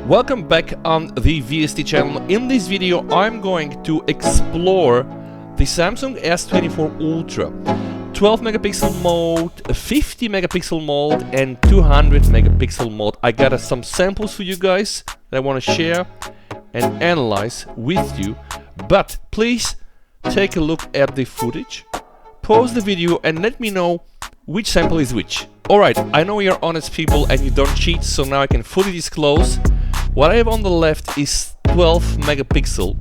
Welcome back on the VST channel. In this video I'm going to explore the Samsung S24 Ultra 12 megapixel mode, 50 megapixel mode and 200 megapixel mode. I got some samples for you guys that I want to share and analyze with you, but please take a look at the footage, pause the video and let me know which sample is which. Alright, I know you're honest people and you don't cheat, so now I can fully disclose. What I have on the left is 12 megapixel,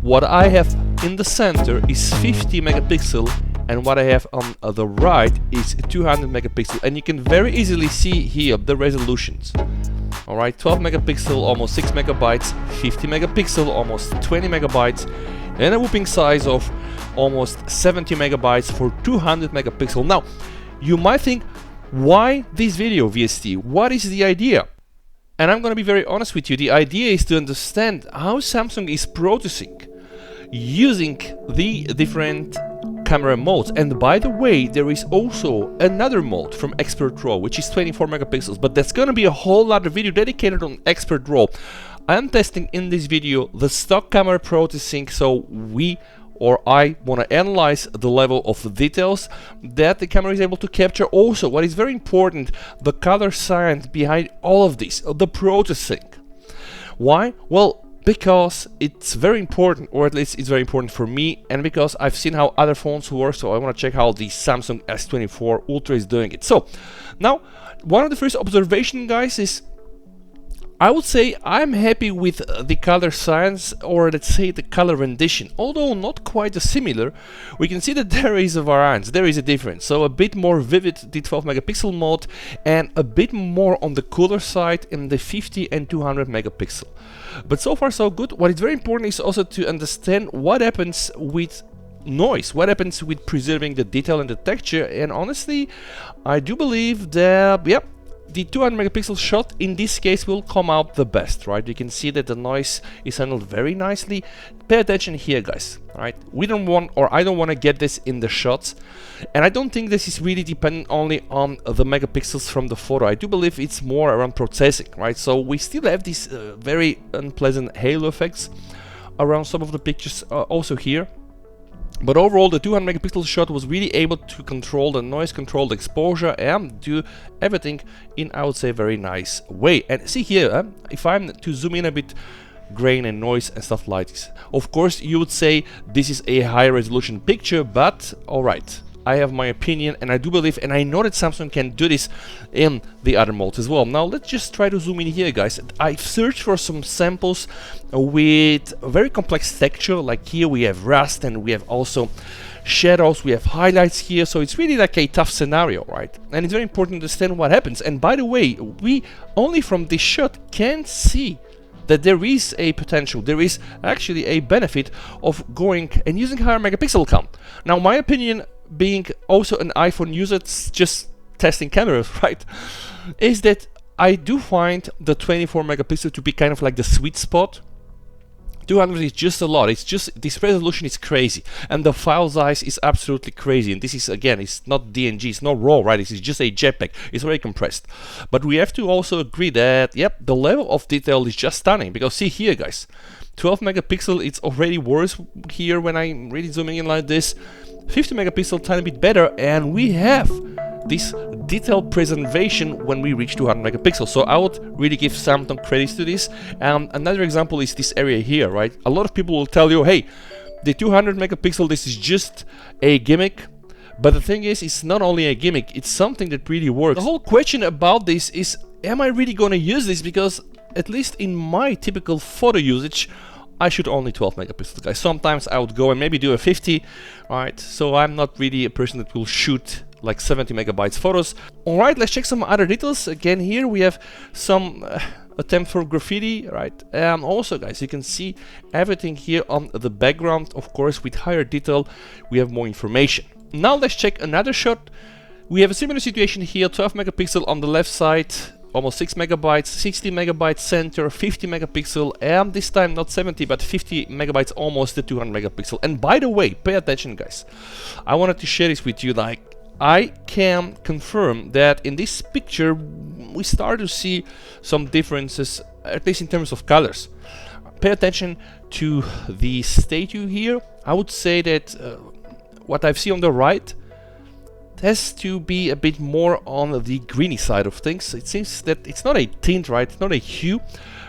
what I have in the center is 50 megapixel, and what I have on the right is 200 megapixel, and you can very easily see here the resolutions. Alright, 12 megapixel, almost 6 megabytes, 50 megapixel, almost 20 megabytes, and a whooping size of almost 70 megabytes for 200 megapixel. Now, you might think, why this video, VST? What is the idea? And I'm gonna be very honest with you, the idea is to understand how Samsung is processing using the different camera modes. And by the way, there is also another mode from Expert RAW, which is 24 megapixels, but that's gonna be a whole other video dedicated on Expert RAW. I'm testing in this video the stock camera processing, so I want to analyze the level of the details that the camera is able to capture. Also, what is very important, the color science behind all of this, the processing. Why? Well, because it's very important, or at least it's very important for me, and because I've seen how other phones work, so I want to check how the Samsung S24 Ultra is doing it. So, now, one of the first observations, guys, is I would say I'm happy with the color science, or let's say the color rendition. Although not quite similar, we can see that there is a variance, there is a difference. So a bit more vivid the 12 megapixel mode and a bit more on the cooler side in the 50 and 200 megapixel. But so far so good. What is very important is also to understand what happens with noise, what happens with preserving the detail and the texture. And honestly, I do believe that, yep, the 200 megapixel shot in this case will come out the best, right? You can see that the noise is handled very nicely. Pay attention here, guys. All right, we don't want, or I don't want to get this in the shots, and I don't think this is really dependent only on the megapixels from the photo. I do believe it's more around processing, right? So we still have these very unpleasant halo effects around some of the pictures also here. But overall, the 200 megapixel shot was really able to control the noise, control the exposure, and do everything in, I would say, a very nice way. And see here, if I'm to zoom in a bit, grain and noise and stuff like this. Of course, you would say this is a high resolution picture, but alright. I have my opinion, and I do believe, and I know that Samsung can do this in the other modes as well. Now let's just try to zoom in here, guys. I've searched for some samples with very complex texture, like here we have rust and we have also shadows, we have highlights here, so it's really like a tough scenario, right? And it's very important to understand what happens. And by the way, we only from this shot can see that there is a potential, there is actually a benefit of going and using higher megapixel count. Now my opinion, being also an iPhone user, just testing cameras, right, is that I do find the 24 megapixel to be kind of like the sweet spot. 200 is just a lot. It's just, this resolution is crazy, and the file size is absolutely crazy. And this is, again, it's not DNG, it's not RAW, right? This is just a JPEG. It's very compressed. But we have to also agree that, yep, the level of detail is just stunning. Because see here, guys, 12 megapixel, it's already worse here when I'm really zooming in like this. 50 megapixel, tiny bit better, and we have this detail preservation when we reach 200 megapixels. So I would really give Samsung credits to this. Another example is this area here, right? A lot of people will tell you, hey, the 200 megapixel, this is just a gimmick. But the thing is, it's not only a gimmick, it's something that really works. The whole question about this is, am I really going to use this? Because at least in my typical photo usage, I shoot only 12 megapixels, guys. Sometimes I would go and maybe do a 50, right? So I'm not really a person that will shoot like 70 megabytes photos. Alright, let's check some other details. Again, here we have some attempt for graffiti, right? And also, guys, you can see everything here on the background. Of course, with higher detail, we have more information. Now let's check another shot. We have a similar situation here, 12 megapixel on the left side, almost 6 megabytes, 60 megabytes center, 50 megapixel, and this time not 70 but 50 megabytes, almost the 200 megapixel. And by the way, pay attention, guys, I wanted to share this with you. Like, I can confirm that in this picture we start to see some differences, at least in terms of colors. Pay attention to the statue here. I would say that what I've seen on the right has to be a bit more on the greeny side of things. It seems that it's not a tint, right? It's not a hue,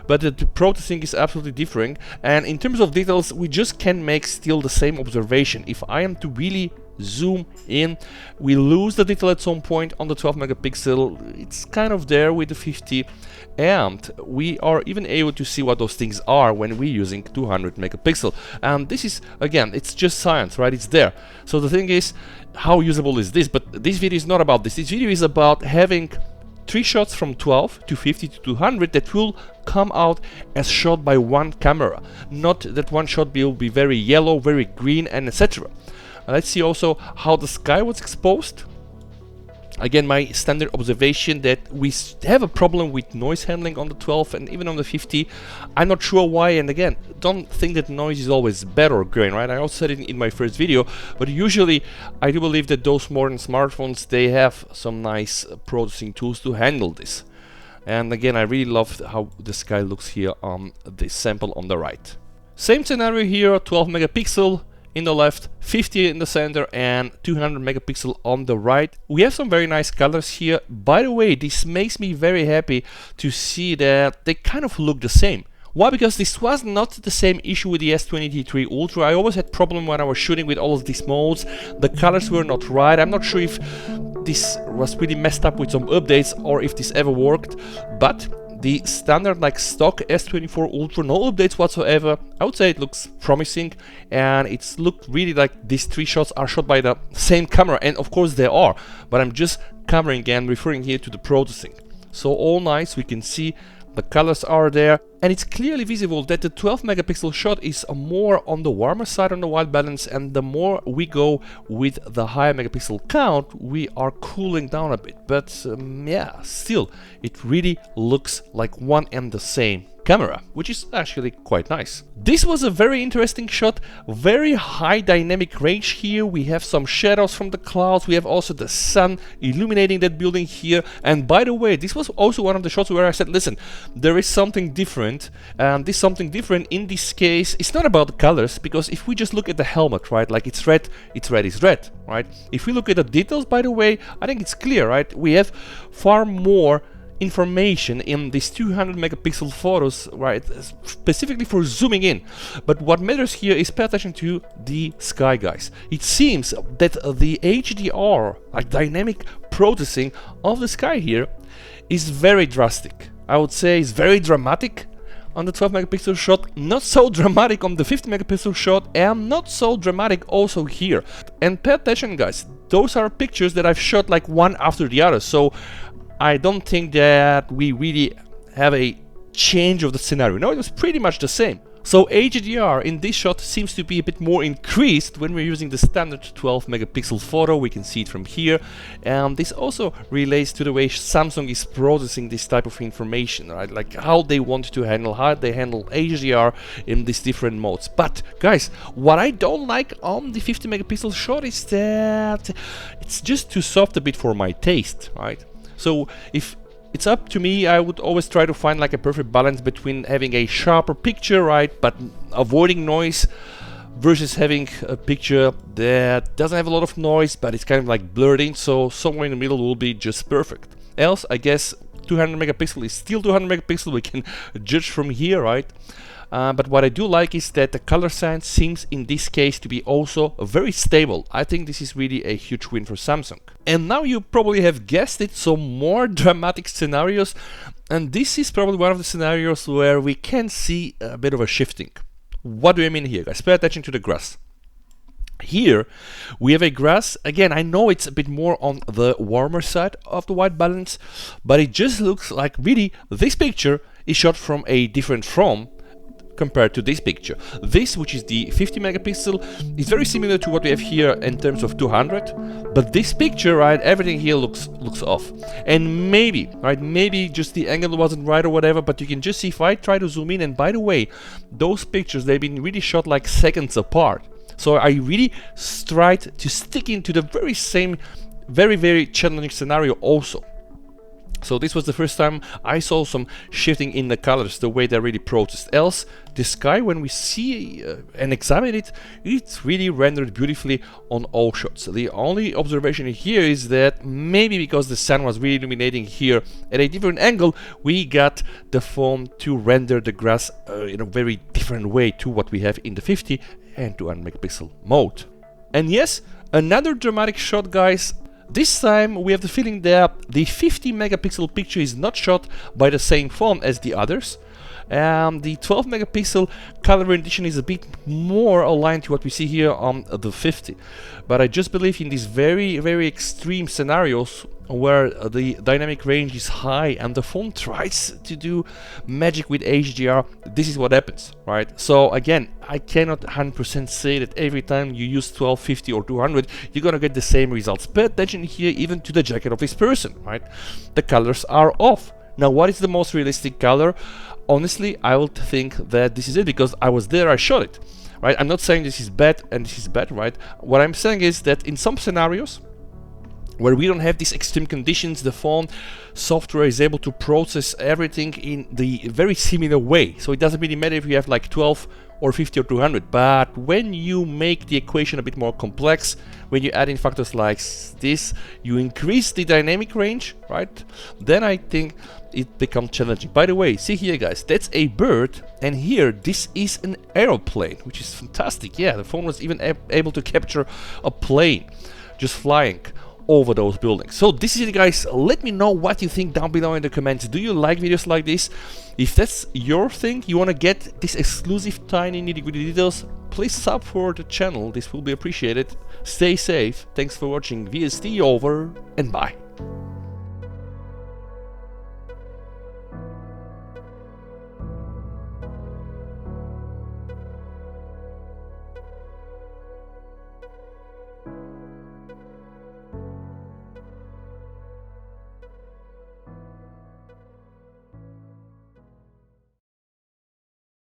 but the processing is absolutely different. And in terms of details, we just can make still the same observation. If I am to really zoom in, we lose the detail at some point on the 12 megapixel. It's kind of there with the 50, and we are even able to see what those things are when we're using 200 megapixel. And this is, again, it's just science, right? It's there. So the thing is, how usable is this? But this video is not about this. This video is about having 3 shots from 12 to 50 to 200 that will come out as shot by one camera. Not that one shot will be very yellow, very green, and etc. Let's see also how the sky was exposed. Again, my standard observation that we have a problem with noise handling on the 12 and even on the 50. I'm not sure why, and again, don't think that noise is always bad or great, right? I also said it in my first video, but usually I do believe that those modern smartphones, they have some nice processing tools to handle this. And again, I really love how the sky looks here on this sample on the right. Same scenario here, 12 megapixel in the left, 50 in the center, and 200 megapixel on the right. We have some very nice colors here. By the way, this makes me very happy to see that they kind of look the same. Why? Because this was not the same issue with the S23 Ultra. I always had problem when I was shooting with all of these modes. The colors were not right. I'm not sure if this was really messed up with some updates or if this ever worked, but the standard like stock S24 Ultra, no updates whatsoever. I would say it looks promising, and it's looked really like these 3 shots are shot by the same camera, and of course they are, but I'm just covering and referring here to the processing. So all nice, we can see the colors are there, and it's clearly visible that the 12 megapixel shot is more on the warmer side on the white balance, and the more we go with the higher megapixel count, we are cooling down a bit. But yeah, still, it really looks like one and the same camera, which is actually quite nice. This was a very interesting shot, very high dynamic range here. We have some shadows from the clouds, we have also the sun illuminating that building here. And by the way, this was also one of the shots where I said, listen, there is something different, and this something different in this case, it's not about the colors, because if we just look at the helmet, right, like it's red, it's red, it's red, right? If we look at the details, by the way, I think it's clear, right? We have far more information in these 200 megapixel photos, right, specifically for zooming in. But what matters here is pay attention to the sky, guys. It seems that the HDR, like dynamic processing of the sky here, is very drastic. I would say it's very dramatic on the 12 megapixel shot, not so dramatic on the 50 megapixel shot, and not so dramatic also here. And pay attention, guys, those are pictures that I've shot like one after the other, so I don't think that we really have a change of the scenario. No, it was pretty much the same. So HDR in this shot seems to be a bit more increased when we're using the standard 12 megapixel photo. We can see it from here, and this also relates to the way Samsung is processing this type of information, right? Like how they want to handle, how they handle HDR in these different modes. But guys, what I don't like on the 50 megapixel shot is that it's just too soft a bit for my taste, right? So if it's up to me, I would always try to find like a perfect balance between having a sharper picture, right, but avoiding noise, versus having a picture that doesn't have a lot of noise, but it's kind of like blurred in, so somewhere in the middle will be just perfect. Else, I guess 200 megapixel is still 200 megapixel, we can judge from here, right? But what I do like is that the color science seems in this case to be also very stable. I think this is really a huge win for Samsung. And now you probably have guessed it, some more dramatic scenarios, and this is probably one of the scenarios where we can see a bit of a shifting. What do I mean here, guys? Pay attention to the grass. Here we have a grass. Again, I know it's a bit more on the warmer side of the white balance, but it just looks like really this picture is shot from a different frame compared to this picture. This, which is the 50 megapixel, is very similar to what we have here in terms of 200, but this picture, right, everything here looks off. And maybe, right, maybe just the angle wasn't right or whatever, but you can just see if I try to zoom in, and by the way, those pictures, they've been really shot like seconds apart. So I really tried to stick into the very same very, very challenging scenario also. So this was the first time I saw some shifting in the colors, the way they're really processed. Else, the sky, when we see and examine it, it's really rendered beautifully on all shots. The only observation here is that maybe because the sun was really illuminating here at a different angle, we got the phone to render the grass in a very different way to what we have in the 50 and 200 megapixel mode. And yes, another dramatic shot, guys. This time we have the feeling that the 50 megapixel picture is not shot by the same phone as the others. The 12 megapixel color rendition is a bit more aligned to what we see here on the 50. But I just believe in these very, very extreme scenarios where the dynamic range is high and the phone tries to do magic with HDR, this is what happens, right? So again, I cannot 100% say that every time you use 12, 50 or 200 you're gonna get the same results. Pay attention here even to the jacket of this person, right? The colors are off. Now what is the most realistic color? Honestly, I would think that this is it because I was there, I shot it, right? I'm not saying this is bad and this is bad, right? What I'm saying is that in some scenarios where we don't have these extreme conditions, the phone software is able to process everything in the very similar way. So it doesn't really matter if you have like 12 or 50 or 200, but when you make the equation a bit more complex, when you add in factors like this, you increase the dynamic range, right? Then I think it becomes challenging. By the way, see here guys, that's a bird, and here this is an aeroplane, which is fantastic. Yeah, the phone was even able to capture a plane just flying over those buildings. So this is it guys, let me know what you think down below in the comments. Do you like videos like this? If that's your thing, you want to get this exclusive tiny nitty-gritty details, please sub for the channel, this will be appreciated. Stay safe, thanks for watching, VST over and bye.